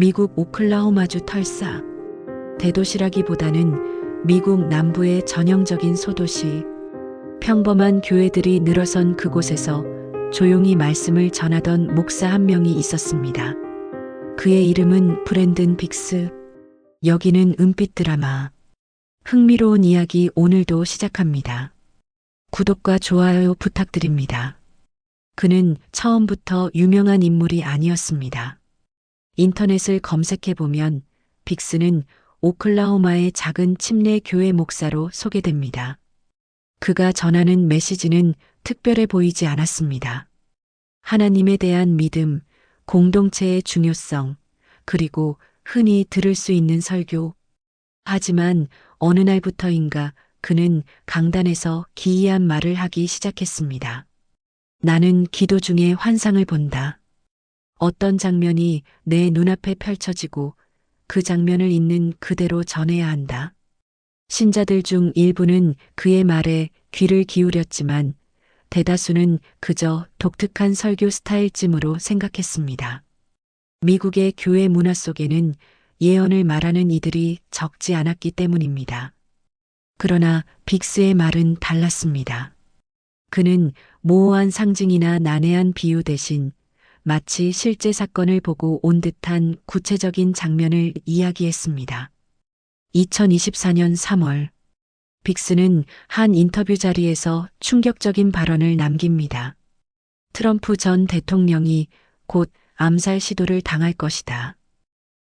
미국 오클라호마주 털사. 대도시라기보다는 미국 남부의 전형적인 소도시. 평범한 교회들이 늘어선 그곳에서 조용히 말씀을 전하던 목사 한 명이 있었습니다. 그의 이름은 브랜든 빅스. 여기는 은빛 드라마. 흥미로운 이야기 오늘도 시작합니다. 구독과 좋아요 부탁드립니다. 그는 처음부터 유명한 인물이 아니었습니다. 인터넷을 검색해보면 빅스는 오클라호마의 작은 침례 교회 목사로 소개됩니다. 그가 전하는 메시지는 특별해 보이지 않았습니다. 하나님에 대한 믿음, 공동체의 중요성, 그리고 흔히 들을 수 있는 설교. 하지만 어느 날부터인가 그는 강단에서 기이한 말을 하기 시작했습니다. 나는 기도 중에 환상을 본다. 어떤 장면이 내 눈앞에 펼쳐지고 그 장면을 있는 그대로 전해야 한다. 신자들 중 일부는 그의 말에 귀를 기울였지만 대다수는 그저 독특한 설교 스타일쯤으로 생각했습니다. 미국의 교회 문화 속에는 예언을 말하는 이들이 적지 않았기 때문입니다. 그러나 빅스의 말은 달랐습니다. 그는 모호한 상징이나 난해한 비유 대신 마치 실제 사건을 보고 온 듯한 구체적인 장면을 이야기했습니다. 2024년 3월, 빅스는 한 인터뷰 자리에서 충격적인 발언을 남깁니다. 트럼프 전 대통령이 곧 암살 시도를 당할 것이다.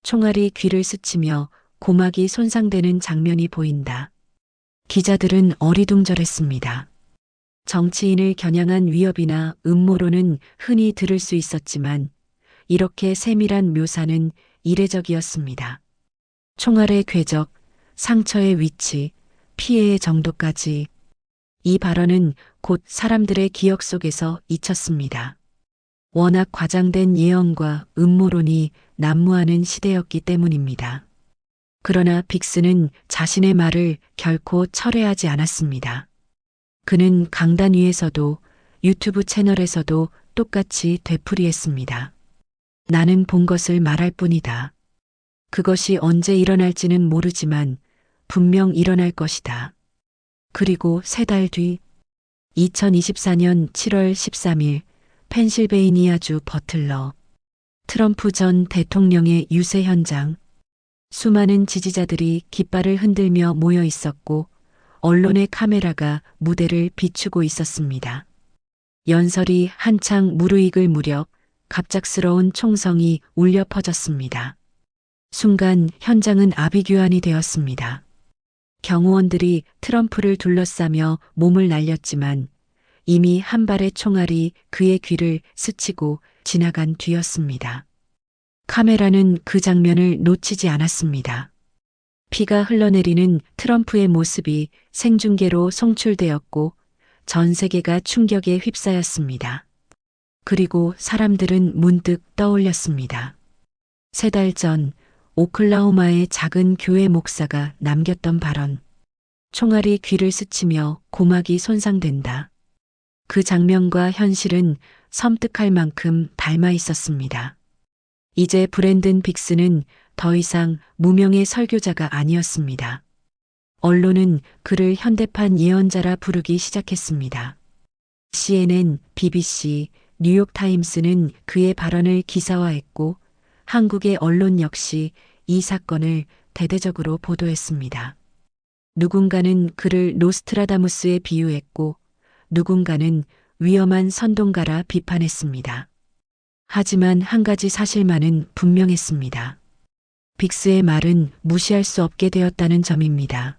총알이 귀를 스치며 고막이 손상되는 장면이 보인다. 기자들은 어리둥절했습니다. 정치인을 겨냥한 위협이나 음모론은 흔히 들을 수 있었지만 이렇게 세밀한 묘사는 이례적이었습니다. 총알의 궤적, 상처의 위치, 피해의 정도까지. 이 발언은 곧 사람들의 기억 속에서 잊혔습니다. 워낙 과장된 예언과 음모론이 난무하는 시대였기 때문입니다. 그러나 빅스는 자신의 말을 결코 철회하지 않았습니다. 그는 강단 위에서도 유튜브 채널에서도 똑같이 되풀이했습니다. 나는 본 것을 말할 뿐이다. 그것이 언제 일어날지는 모르지만 분명 일어날 것이다. 그리고 3달 뒤 2024년 7월 13일 펜실베이니아주 버틀러. 트럼프 전 대통령의 유세 현장. 수많은 지지자들이 깃발을 흔들며 모여 있었고 언론의 카메라가 무대를 비추고 있었습니다. 연설이 한창 무르익을 무렵 갑작스러운 총성이 울려 퍼졌습니다. 순간 현장은 아비규환이 되었습니다. 경호원들이 트럼프를 둘러싸며 몸을 날렸지만 이미 한 발의 총알이 그의 귀를 스치고 지나간 뒤였습니다. 카메라는 그 장면을 놓치지 않았습니다. 피가 흘러내리는 트럼프의 모습이 생중계로 송출되었고 전 세계가 충격에 휩싸였습니다. 그리고 사람들은 문득 떠올렸습니다. 3달 전 오클라호마의 작은 교회 목사가 남겼던 발언. 총알이 귀를 스치며 고막이 손상된다. 그 장면과 현실은 섬뜩할 만큼 닮아 있었습니다. 이제 브랜든 빅스는 더 이상 무명의 설교자가 아니었습니다. 언론은 그를 현대판 예언자라 부르기 시작했습니다. CNN, BBC, 뉴욕타임스는 그의 발언을 기사화했고 한국의 언론 역시 이 사건을 대대적으로 보도했습니다. 누군가는 그를 노스트라다무스에 비유했고 누군가는 위험한 선동가라 비판했습니다. 하지만 한 가지 사실만은 분명했습니다. 빅스의 말은 무시할 수 없게 되었다는 점입니다.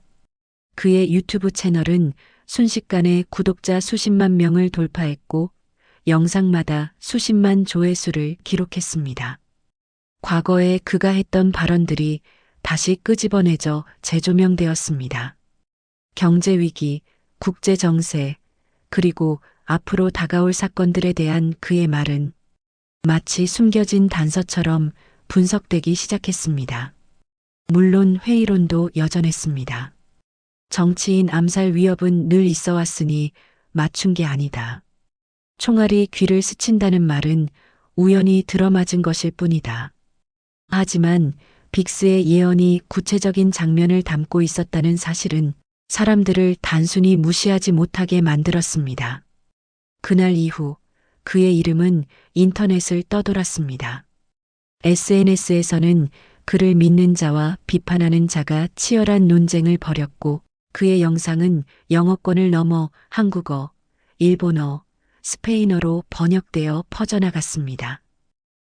그의 유튜브 채널은 순식간에 구독자 수십만 명을 돌파했고 영상마다 수십만 조회수를 기록했습니다. 과거에 그가 했던 발언들이 다시 끄집어내져 재조명되었습니다. 경제 위기, 국제 정세, 그리고 앞으로 다가올 사건들에 대한 그의 말은 마치 숨겨진 단서처럼 분석되기 시작했습니다. 물론 회의론도 여전했습니다. 정치인 암살 위협은 늘 있어 왔으니 맞춘 게 아니다. 총알이 귀를 스친다는 말은 우연히 들어맞은 것일 뿐이다. 하지만 빅스의 예언이 구체적인 장면을 담고 있었다는 사실은 사람들을 단순히 무시하지 못하게 만들었습니다. 그날 이후 그의 이름은 인터넷을 떠돌았습니다. SNS에서는 그를 믿는 자와 비판하는 자가 치열한 논쟁을 벌였고 그의 영상은 영어권을 넘어 한국어, 일본어, 스페인어로 번역되어 퍼져나갔습니다.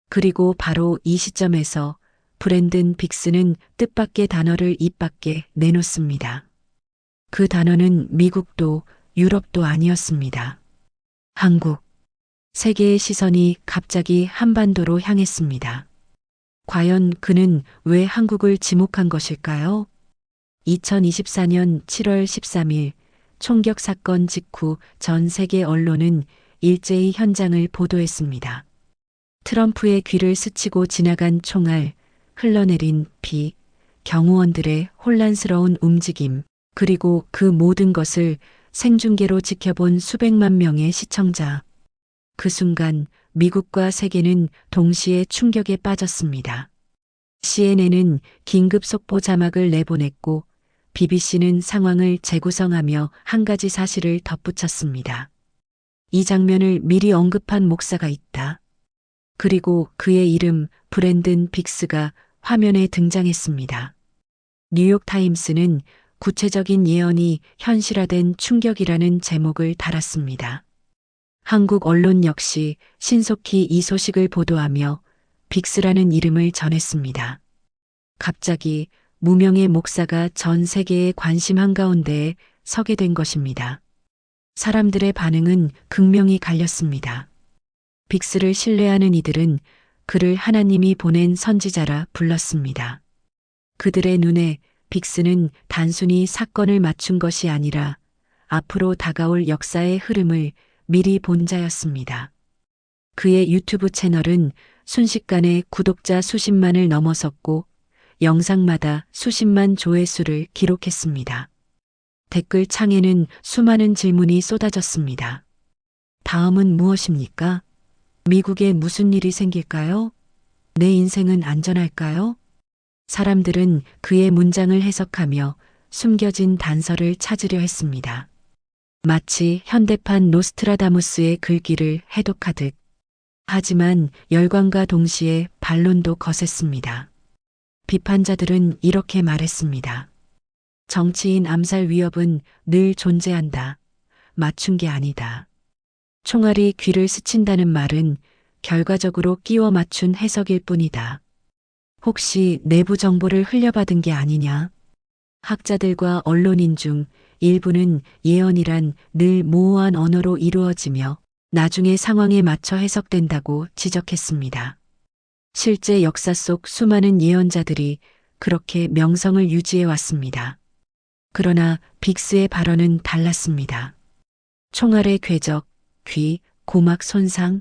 그리고 바로 이 시점에서 브랜든 빅스는 뜻밖의 단어를 입 밖에 내놓습니다. 그 단어는 미국도 유럽도 아니었습니다. 한국. 세계의 시선이 갑자기 한반도로 향했습니다. 과연 그는 왜 한국을 지목한 것일까요? 2024년 7월 13일 총격 사건 직후 전 세계 언론은 일제히 현장을 보도했습니다. 트럼프의 귀를 스치고 지나간 총알, 흘러내린 피, 경호원들의 혼란스러운 움직임, 그리고 그 모든 것을 생중계로 지켜본 수백만 명의 시청자. 그 순간 미국과 세계는 동시에 충격에 빠졌습니다. CNN은 긴급 속보 자막을 내보냈고 BBC는 상황을 재구성하며 한 가지 사실을 덧붙였습니다. 이 장면을 미리 언급한 목사가 있다. 그리고 그의 이름 브랜든 빅스가 화면에 등장했습니다. 뉴욕타임스는 구체적인 예언이 현실화된 충격이라는 제목을 달았습니다. 한국 언론 역시 신속히 이 소식을 보도하며 빅스라는 이름을 전했습니다. 갑자기 무명의 목사가 전 세계의 관심 한가운데에 서게 된 것입니다. 사람들의 반응은 극명히 갈렸습니다. 빅스를 신뢰하는 이들은 그를 하나님이 보낸 선지자라 불렀습니다. 그들의 눈에 빅스는 단순히 사건을 맞춘 것이 아니라 앞으로 다가올 역사의 흐름을 미리 본 자였습니다. 그의 유튜브 채널은 순식간에 구독자 수십만을 넘어섰고 영상마다 수십만 조회수를 기록했습니다. 댓글 창에는 수많은 질문이 쏟아졌습니다. 다음은 무엇입니까? 미국에 무슨 일이 생길까요? 내 인생은 안전할까요? 사람들은 그의 문장을 해석하며 숨겨진 단서를 찾으려 했습니다. 마치 현대판 노스트라다무스의 글귀를 해독하듯. 하지만 열광과 동시에 반론도 거셌습니다. 비판자들은 이렇게 말했습니다. 정치인 암살 위협은 늘 존재한다. 맞춘 게 아니다. 총알이 귀를 스친다는 말은 결과적으로 끼워 맞춘 해석일 뿐이다. 혹시 내부 정보를 흘려받은 게 아니냐? 학자들과 언론인 중 일부는 예언이란 늘 모호한 언어로 이루어지며 나중에 상황에 맞춰 해석된다고 지적했습니다. 실제 역사 속 수많은 예언자들이 그렇게 명성을 유지해 왔습니다. 그러나 빅스의 발언은 달랐습니다. 총알의 궤적, 귀, 고막 손상.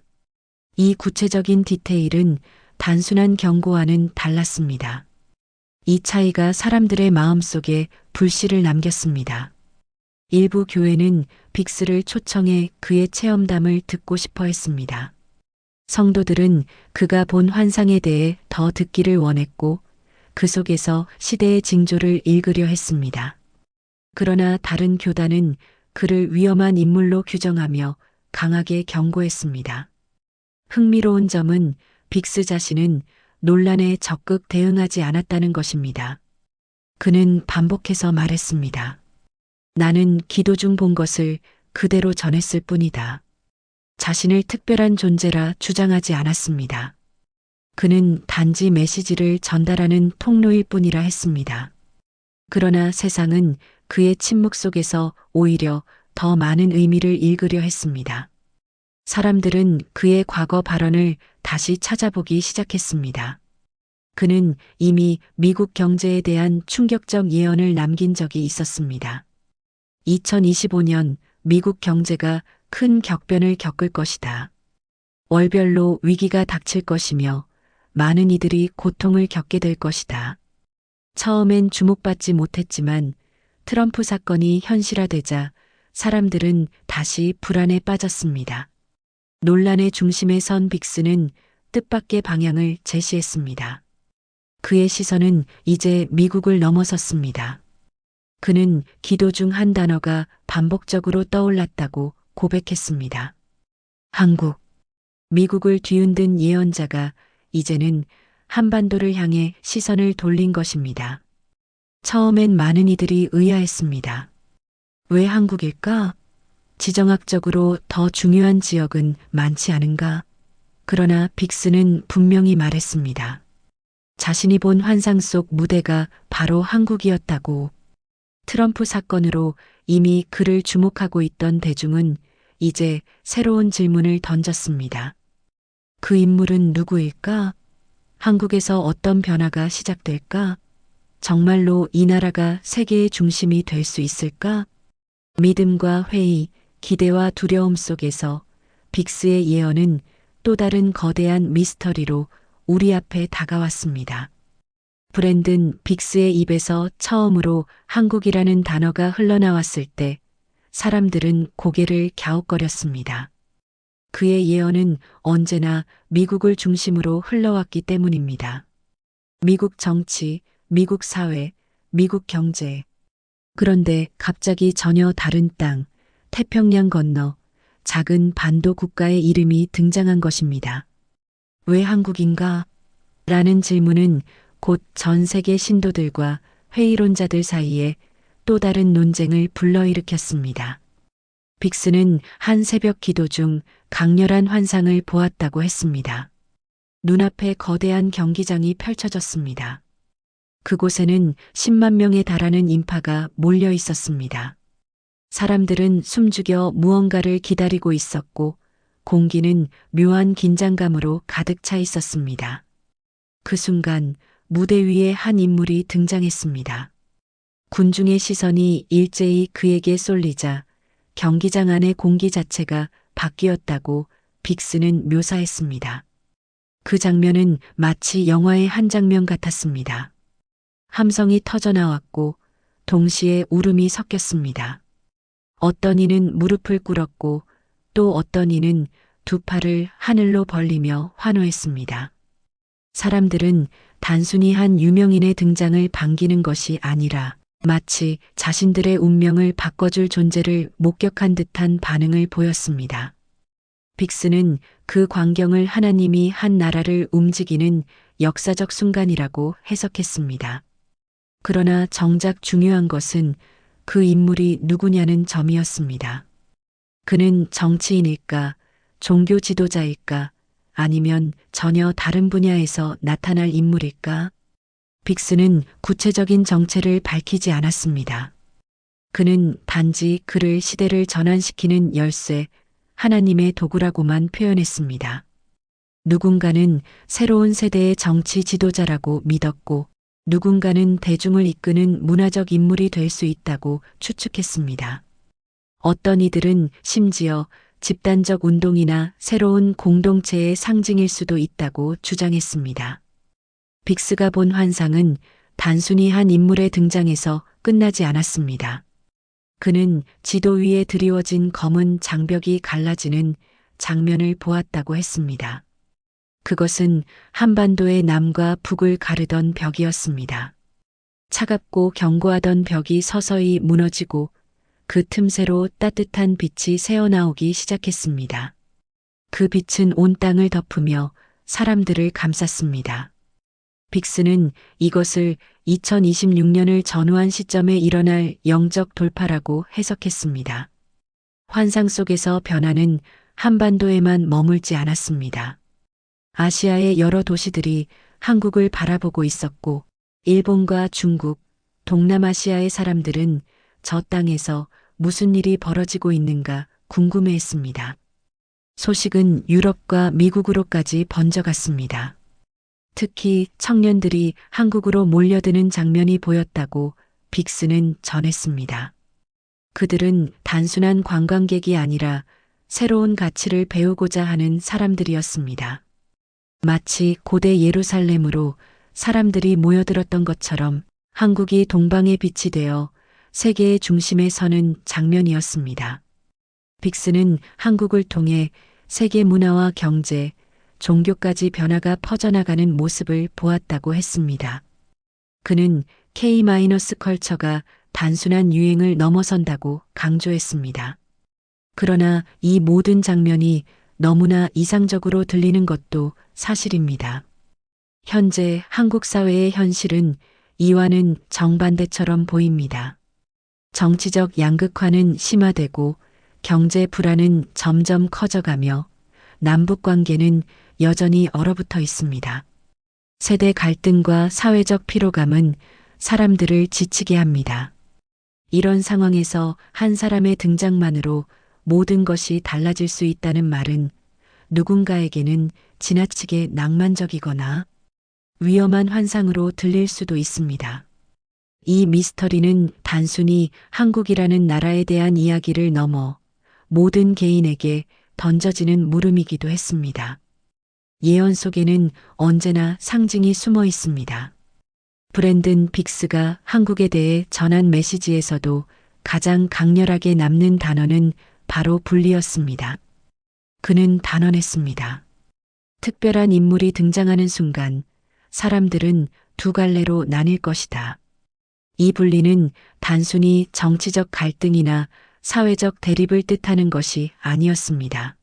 이 구체적인 디테일은 단순한 경고와는 달랐습니다. 이 차이가 사람들의 마음속에 불씨를 남겼습니다. 일부 교회는 빅스를 초청해 그의 체험담을 듣고 싶어 했습니다. 성도들은 그가 본 환상에 대해 더 듣기를 원했고 그 속에서 시대의 징조를 읽으려 했습니다. 그러나 다른 교단은 그를 위험한 인물로 규정하며 강하게 경고했습니다. 흥미로운 점은 빅스 자신은 논란에 적극 대응하지 않았다는 것입니다. 그는 반복해서 말했습니다. 나는 기도 중 본 것을 그대로 전했을 뿐이다. 자신을 특별한 존재라 주장하지 않았습니다. 그는 단지 메시지를 전달하는 통로일 뿐이라 했습니다. 그러나 세상은 그의 침묵 속에서 오히려 더 많은 의미를 읽으려 했습니다. 사람들은 그의 과거 발언을 다시 찾아보기 시작했습니다. 그는 이미 미국 경제에 대한 충격적 예언을 남긴 적이 있었습니다. 2025년 미국 경제가 큰 격변을 겪을 것이다. 월별로 위기가 닥칠 것이며 많은 이들이 고통을 겪게 될 것이다. 처음엔 주목받지 못했지만 트럼프 사건이 현실화되자 사람들은 다시 불안에 빠졌습니다. 논란의 중심에 선 빅스는 뜻밖의 방향을 제시했습니다. 그의 시선은 이제 미국을 넘어섰습니다. 그는 기도 중 한 단어가 반복적으로 떠올랐다고 고백했습니다. 한국. 미국을 뒤흔든 예언자가 이제는 한반도를 향해 시선을 돌린 것입니다. 처음엔 많은 이들이 의아했습니다. 왜 한국일까? 지정학적으로 더 중요한 지역은 많지 않은가? 그러나 빅스는 분명히 말했습니다. 자신이 본 환상 속 무대가 바로 한국이었다고. 트럼프 사건으로 이미 그를 주목하고 있던 대중은 이제 새로운 질문을 던졌습니다. 그 인물은 누구일까? 한국에서 어떤 변화가 시작될까? 정말로 이 나라가 세계의 중심이 될 수 있을까? 믿음과 회의, 기대와 두려움 속에서 빅스의 예언은 또 다른 거대한 미스터리로 우리 앞에 다가왔습니다. 브랜든 빅스의 입에서 처음으로 한국이라는 단어가 흘러나왔을 때 사람들은 고개를 갸웃거렸습니다. 그의 예언은 언제나 미국을 중심으로 흘러왔기 때문입니다. 미국 정치, 미국 사회, 미국 경제. 그런데 갑자기 전혀 다른 땅, 태평양 건너 작은 반도 국가의 이름이 등장한 것입니다. 왜 한국인가? 라는 질문은 곧 전 세계 신도들과 회의론자들 사이에 또 다른 논쟁을 불러일으켰습니다. 빅스는 한 새벽 기도 중 강렬한 환상을 보았다고 했습니다. 눈앞에 거대한 경기장이 펼쳐졌습니다. 그곳에는 10만 명에 달하는 인파가 몰려 있었습니다. 사람들은 숨죽여 무언가를 기다리고 있었고 공기는 묘한 긴장감으로 가득 차 있었습니다. 그 순간 무대 위에 한 인물이 등장했습니다. 군중의 시선이 일제히 그에게 쏠리자 경기장 안의 공기 자체가 바뀌었다고 빅스는 묘사했습니다. 그 장면은 마치 영화의 한 장면 같았습니다. 함성이 터져나왔고 동시에 울음이 섞였습니다. 어떤 이는 무릎을 꿇었고 또 어떤 이는 두 팔을 하늘로 벌리며 환호했습니다. 사람들은 단순히 한 유명인의 등장을 반기는 것이 아니라 마치 자신들의 운명을 바꿔줄 존재를 목격한 듯한 반응을 보였습니다. 빅스는 그 광경을 하나님이 한 나라를 움직이는 역사적 순간이라고 해석했습니다. 그러나 정작 중요한 것은 그 인물이 누구냐는 점이었습니다. 그는 정치인일까, 종교 지도자일까, 아니면 전혀 다른 분야에서 나타날 인물일까? 빅스는 구체적인 정체를 밝히지 않았습니다. 그는 단지 그를 시대를 전환시키는 열쇠, 하나님의 도구라고만 표현했습니다. 누군가는 새로운 세대의 정치 지도자라고 믿었고, 누군가는 대중을 이끄는 문화적 인물이 될 수 있다고 추측했습니다. 어떤 이들은 심지어 집단적 운동이나 새로운 공동체의 상징일 수도 있다고 주장했습니다. 빅스가 본 환상은 단순히 한 인물의 등장에서 끝나지 않았습니다. 그는 지도 위에 드리워진 검은 장벽이 갈라지는 장면을 보았다고 했습니다. 그것은 한반도의 남과 북을 가르던 벽이었습니다. 차갑고 견고하던 벽이 서서히 무너지고 그 틈새로 따뜻한 빛이 새어나오기 시작했습니다. 그 빛은 온 땅을 덮으며 사람들을 감쌌습니다. 빅스는 이것을 2026년을 전후한 시점에 일어날 영적 돌파라고 해석했습니다. 환상 속에서 변화는 한반도에만 머물지 않았습니다. 아시아의 여러 도시들이 한국을 바라보고 있었고 일본과 중국, 동남아시아의 사람들은 저 땅에서 무슨 일이 벌어지고 있는가 궁금해했습니다. 소식은 유럽과 미국으로까지 번져갔습니다. 특히 청년들이 한국으로 몰려드는 장면이 보였다고 빅스는 전했습니다. 그들은 단순한 관광객이 아니라 새로운 가치를 배우고자 하는 사람들이었습니다. 마치 고대 예루살렘으로 사람들이 모여들었던 것처럼 한국이 동방의 빛이 되어 세계의 중심에 서는 장면이었습니다. 빅스는 한국을 통해 세계 문화와 경제, 종교까지 변화가 퍼져나가는 모습을 보았다고 했습니다. 그는 K-컬처가 단순한 유행을 넘어선다고 강조했습니다. 그러나 이 모든 장면이 너무나 이상적으로 들리는 것도 사실입니다. 현재 한국 사회의 현실은 이와는 정반대처럼 보입니다. 정치적 양극화는 심화되고 경제 불안은 점점 커져가며 남북 관계는 여전히 얼어붙어 있습니다. 세대 갈등과 사회적 피로감은 사람들을 지치게 합니다. 이런 상황에서 한 사람의 등장만으로 모든 것이 달라질 수 있다는 말은 누군가에게는 지나치게 낭만적이거나 위험한 환상으로 들릴 수도 있습니다. 이 미스터리는 단순히 한국이라는 나라에 대한 이야기를 넘어 모든 개인에게 던져지는 물음이기도 했습니다. 예언 속에는 언제나 상징이 숨어 있습니다. 브랜든 빅스가 한국에 대해 전한 메시지에서도 가장 강렬하게 남는 단어는 바로 분리였습니다. 그는 단언했습니다. 특별한 인물이 등장하는 순간 사람들은 두 갈래로 나뉠 것이다. 이 분리는 단순히 정치적 갈등이나 사회적 대립을 뜻하는 것이 아니었습니다.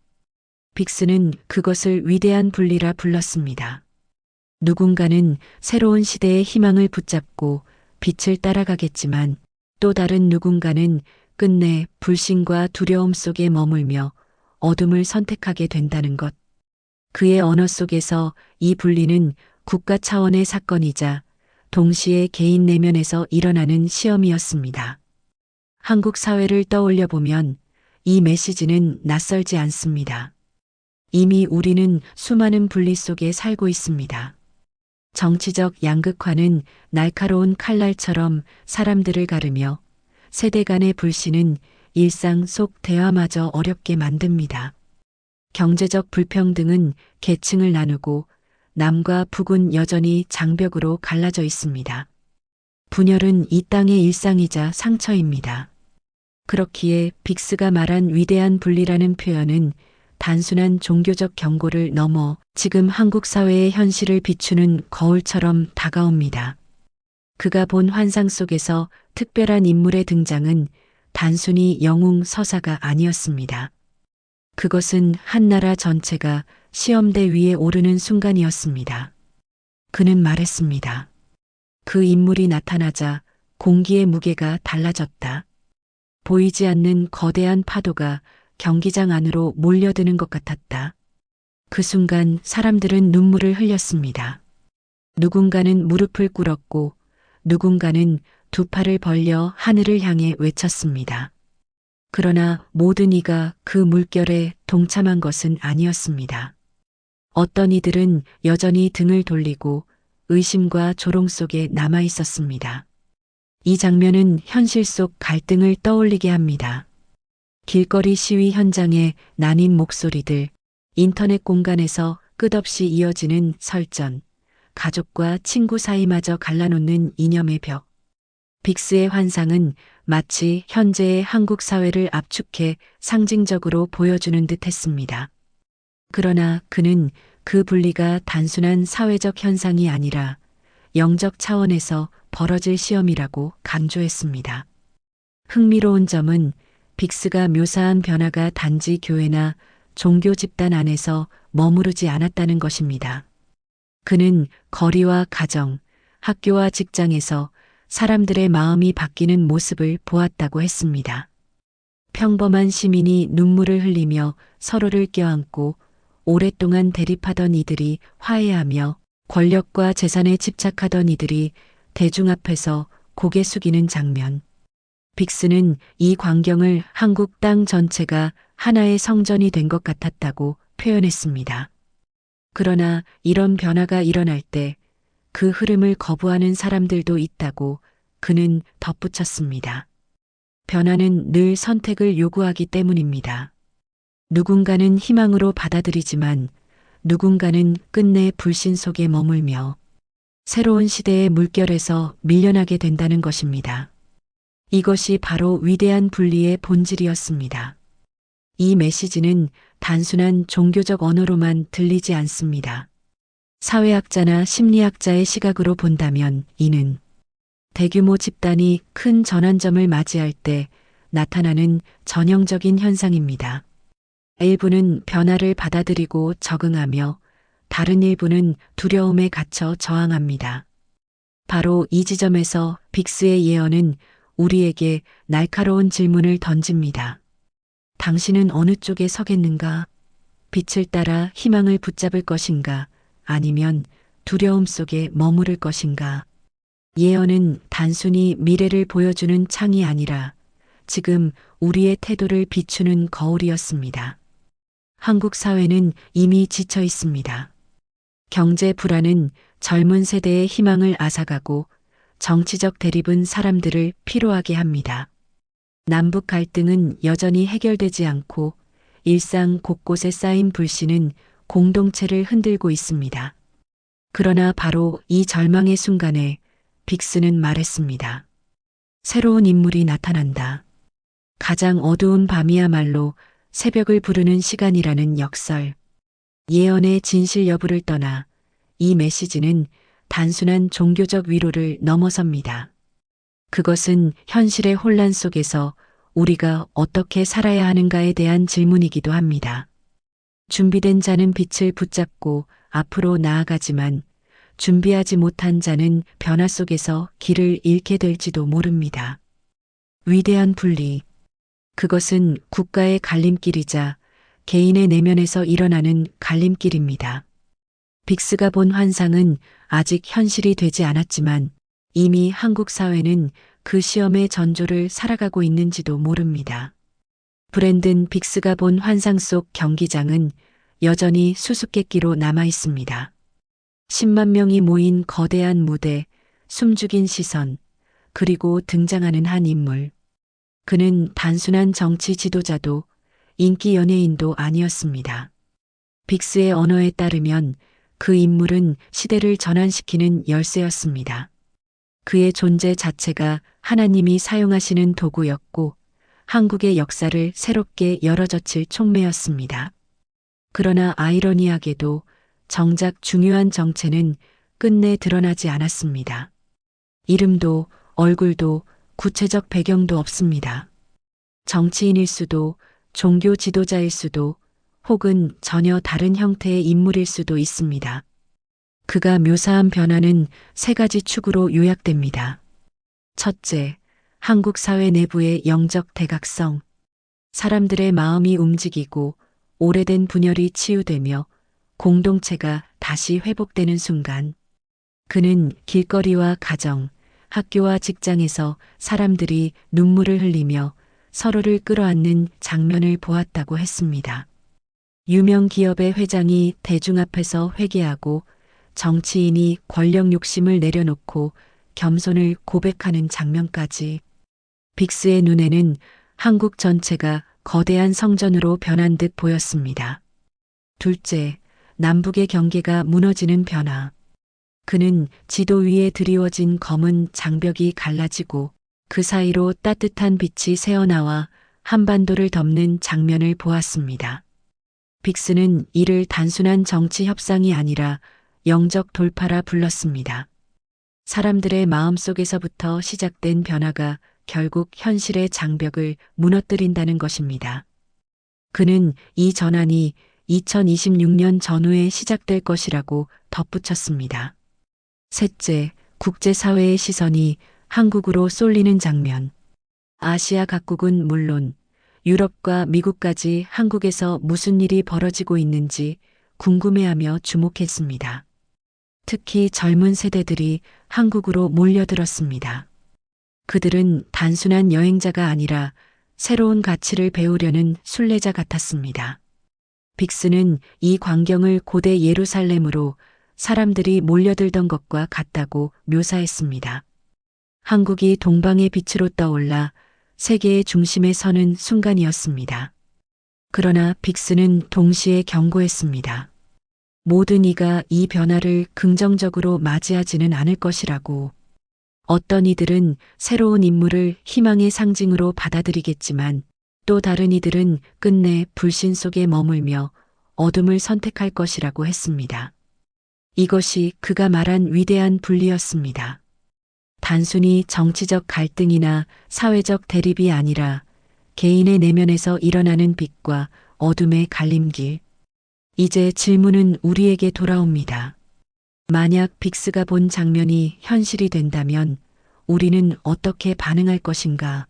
빅스는 그것을 위대한 분리라 불렀습니다. 누군가는 새로운 시대의 희망을 붙잡고 빛을 따라가겠지만 또 다른 누군가는 끝내 불신과 두려움 속에 머물며 어둠을 선택하게 된다는 것. 그의 언어 속에서 이 분리는 국가 차원의 사건이자 동시에 개인 내면에서 일어나는 시험이었습니다. 한국 사회를 떠올려 보면 이 메시지는 낯설지 않습니다. 이미 우리는 수많은 분리 속에 살고 있습니다. 정치적 양극화는 날카로운 칼날처럼 사람들을 가르며 세대 간의 불신은 일상 속 대화마저 어렵게 만듭니다. 경제적 불평등은 계층을 나누고 남과 북은 여전히 장벽으로 갈라져 있습니다. 분열은 이 땅의 일상이자 상처입니다. 그렇기에 빅스가 말한 위대한 분리라는 표현은 단순한 종교적 경고를 넘어 지금 한국 사회의 현실을 비추는 거울처럼 다가옵니다. 그가 본 환상 속에서 특별한 인물의 등장은 단순히 영웅 서사가 아니었습니다. 그것은 한 나라 전체가 시험대 위에 오르는 순간이었습니다. 그는 말했습니다. 그 인물이 나타나자 공기의 무게가 달라졌다. 보이지 않는 거대한 파도가 경기장 안으로 몰려드는 것 같았다. 그 순간 사람들은 눈물을 흘렸습니다. 누군가는 무릎을 꿇었고 누군가는 두 팔을 벌려 하늘을 향해 외쳤습니다. 그러나 모든 이가 그 물결에 동참한 것은 아니었습니다. 어떤 이들은 여전히 등을 돌리고 의심과 조롱 속에 남아 있었습니다. 이 장면은 현실 속 갈등을 떠올리게 합니다. 길거리 시위 현장의 나뉜 목소리들, 인터넷 공간에서 끝없이 이어지는 설전, 가족과 친구 사이마저 갈라놓는 이념의 벽. 빅스의 환상은 마치 현재의 한국 사회를 압축해 상징적으로 보여주는 듯 했습니다. 그러나 그는 그 분리가 단순한 사회적 현상이 아니라 영적 차원에서 벌어질 시험이라고 강조했습니다. 흥미로운 점은 빅스가 묘사한 변화가 단지 교회나 종교 집단 안에서 머무르지 않았다는 것입니다. 그는 거리와 가정, 학교와 직장에서 사람들의 마음이 바뀌는 모습을 보았다고 했습니다. 평범한 시민이 눈물을 흘리며 서로를 껴안고 오랫동안 대립하던 이들이 화해하며 권력과 재산에 집착하던 이들이 대중 앞에서 고개 숙이는 장면. 빅스는 이 광경을 한국 땅 전체가 하나의 성전이 된 것 같았다고 표현했습니다. 그러나 이런 변화가 일어날 때 그 흐름을 거부하는 사람들도 있다고 그는 덧붙였습니다. 변화는 늘 선택을 요구하기 때문입니다. 누군가는 희망으로 받아들이지만 누군가는 끝내 불신 속에 머물며 새로운 시대의 물결에서 밀려나게 된다는 것입니다. 이것이 바로 위대한 분리의 본질이었습니다. 이 메시지는 단순한 종교적 언어로만 들리지 않습니다. 사회학자나 심리학자의 시각으로 본다면 이는 대규모 집단이 큰 전환점을 맞이할 때 나타나는 전형적인 현상입니다. 일부는 변화를 받아들이고 적응하며 다른 일부는 두려움에 갇혀 저항합니다. 바로 이 지점에서 빅스의 예언은 우리에게 날카로운 질문을 던집니다. 당신은 어느 쪽에 서겠는가? 빛을 따라 희망을 붙잡을 것인가? 아니면 두려움 속에 머무를 것인가? 예언은 단순히 미래를 보여주는 창이 아니라 지금 우리의 태도를 비추는 거울이었습니다. 한국 사회는 이미 지쳐 있습니다. 경제 불안은 젊은 세대의 희망을 앗아가고 정치적 대립은 사람들을 피로하게 합니다. 남북 갈등은 여전히 해결되지 않고 일상 곳곳에 쌓인 불신은 공동체를 흔들고 있습니다. 그러나 바로 이 절망의 순간에 빅스는 말했습니다. 새로운 인물이 나타난다. 가장 어두운 밤이야말로 새벽을 부르는 시간이라는 역설. 예언의 진실 여부를 떠나 이 메시지는 단순한 종교적 위로를 넘어섭니다. 그것은 현실의 혼란 속에서 우리가 어떻게 살아야 하는가에 대한 질문이기도 합니다. 준비된 자는 빛을 붙잡고 앞으로 나아가지만 준비하지 못한 자는 변화 속에서 길을 잃게 될지도 모릅니다. 위대한 분리. 그것은 국가의 갈림길이자 개인의 내면에서 일어나는 갈림길입니다. 빅스가 본 환상은 아직 현실이 되지 않았지만 이미 한국 사회는 그 시험의 전조를 살아가고 있는지도 모릅니다. 브랜든 빅스가 본 환상 속 경기장은 여전히 수수께끼로 남아 있습니다. 10만 명이 모인 거대한 무대, 숨죽인 시선, 그리고 등장하는 한 인물. 그는 단순한 정치 지도자도 인기 연예인도 아니었습니다. 빅스의 언어에 따르면 그 인물은 시대를 전환시키는 열쇠였습니다. 그의 존재 자체가 하나님이 사용하시는 도구였고 한국의 역사를 새롭게 열어젖힐 촉매였습니다. 그러나 아이러니하게도 정작 중요한 정체는 끝내 드러나지 않았습니다. 이름도 얼굴도 구체적 배경도 없습니다. 정치인일 수도 종교 지도자일 수도 혹은 전혀 다른 형태의 인물일 수도 있습니다. 그가 묘사한 변화는 세 가지 축으로 요약됩니다. 첫째, 한국 사회 내부의 영적 대각성. 사람들의 마음이 움직이고 오래된 분열이 치유되며 공동체가 다시 회복되는 순간. 그는 길거리와 가정, 학교와 직장에서 사람들이 눈물을 흘리며 서로를 끌어안는 장면을 보았다고 했습니다. 유명 기업의 회장이 대중 앞에서 회개하고 정치인이 권력 욕심을 내려놓고 겸손을 고백하는 장면까지. 빅스의 눈에는 한국 전체가 거대한 성전으로 변한 듯 보였습니다. 둘째, 남북의 경계가 무너지는 변화. 그는 지도 위에 드리워진 검은 장벽이 갈라지고 그 사이로 따뜻한 빛이 새어나와 한반도를 덮는 장면을 보았습니다. 빅스는 이를 단순한 정치 협상이 아니라 영적 돌파라 불렀습니다. 사람들의 마음속에서부터 시작된 변화가 결국 현실의 장벽을 무너뜨린다는 것입니다. 그는 이 전환이 2026년 전후에 시작될 것이라고 덧붙였습니다. 셋째, 국제사회의 시선이 한국으로 쏠리는 장면. 아시아 각국은 물론 유럽과 미국까지 한국에서 무슨 일이 벌어지고 있는지 궁금해하며 주목했습니다. 특히 젊은 세대들이 한국으로 몰려들었습니다. 그들은 단순한 여행자가 아니라 새로운 가치를 배우려는 순례자 같았습니다. 빅스는 이 광경을 고대 예루살렘으로 사람들이 몰려들던 것과 같다고 묘사했습니다. 한국이 동방의 빛으로 떠올라 세계의 중심에 서는 순간이었습니다. 그러나 빅스는 동시에 경고했습니다. 모든 이가 이 변화를 긍정적으로 맞이하지는 않을 것이라고. 어떤 이들은 새로운 인물을 희망의 상징으로 받아들이겠지만 또 다른 이들은 끝내 불신 속에 머물며 어둠을 선택할 것이라고 했습니다. 이것이 그가 말한 위대한 분리였습니다. 단순히 정치적 갈등이나 사회적 대립이 아니라 개인의 내면에서 일어나는 빛과 어둠의 갈림길. 이제 질문은 우리에게 돌아옵니다. 만약 빅스가 본 장면이 현실이 된다면 우리는 어떻게 반응할 것인가?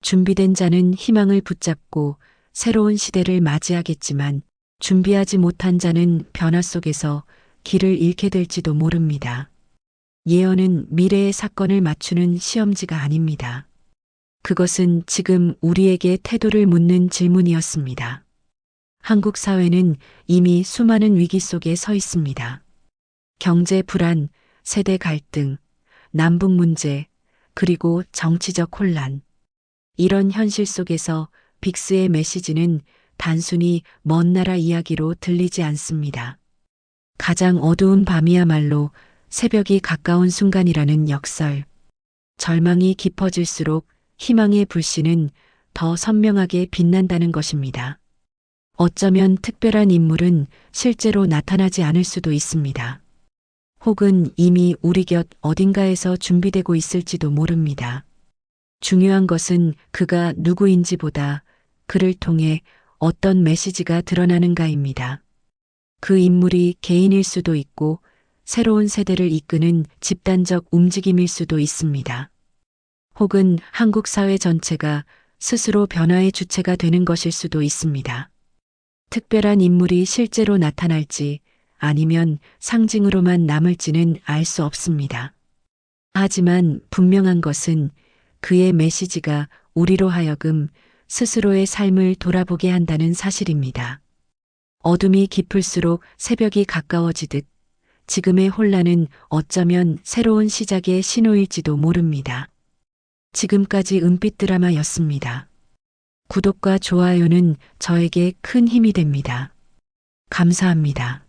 준비된 자는 희망을 붙잡고 새로운 시대를 맞이하겠지만 준비하지 못한 자는 변화 속에서 길을 잃게 될지도 모릅니다. 예언은 미래의 사건을 맞추는 시험지가 아닙니다. 그것은 지금 우리에게 태도를 묻는 질문이었습니다. 한국 사회는 이미 수많은 위기 속에 서 있습니다. 경제 불안, 세대 갈등, 남북 문제, 그리고 정치적 혼란. 이런 현실 속에서 빅스의 메시지는 단순히 먼 나라 이야기로 들리지 않습니다. 가장 어두운 밤이야말로 새벽이 가까운 순간이라는 역설. 절망이 깊어질수록 희망의 불씨는 더 선명하게 빛난다는 것입니다. 어쩌면 특별한 인물은 실제로 나타나지 않을 수도 있습니다. 혹은 이미 우리 곁 어딘가에서 준비되고 있을지도 모릅니다. 중요한 것은 그가 누구인지보다 그를 통해 어떤 메시지가 드러나는가입니다. 그 인물이 개인일 수도 있고 새로운 세대를 이끄는 집단적 움직임일 수도 있습니다. 혹은 한국 사회 전체가 스스로 변화의 주체가 되는 것일 수도 있습니다. 특별한 인물이 실제로 나타날지 아니면 상징으로만 남을지는 알 수 없습니다. 하지만 분명한 것은 그의 메시지가 우리로 하여금 스스로의 삶을 돌아보게 한다는 사실입니다. 어둠이 깊을수록 새벽이 가까워지듯 지금의 혼란은 어쩌면 새로운 시작의 신호일지도 모릅니다. 지금까지 은빛 드라마였습니다. 구독과 좋아요는 저에게 큰 힘이 됩니다. 감사합니다.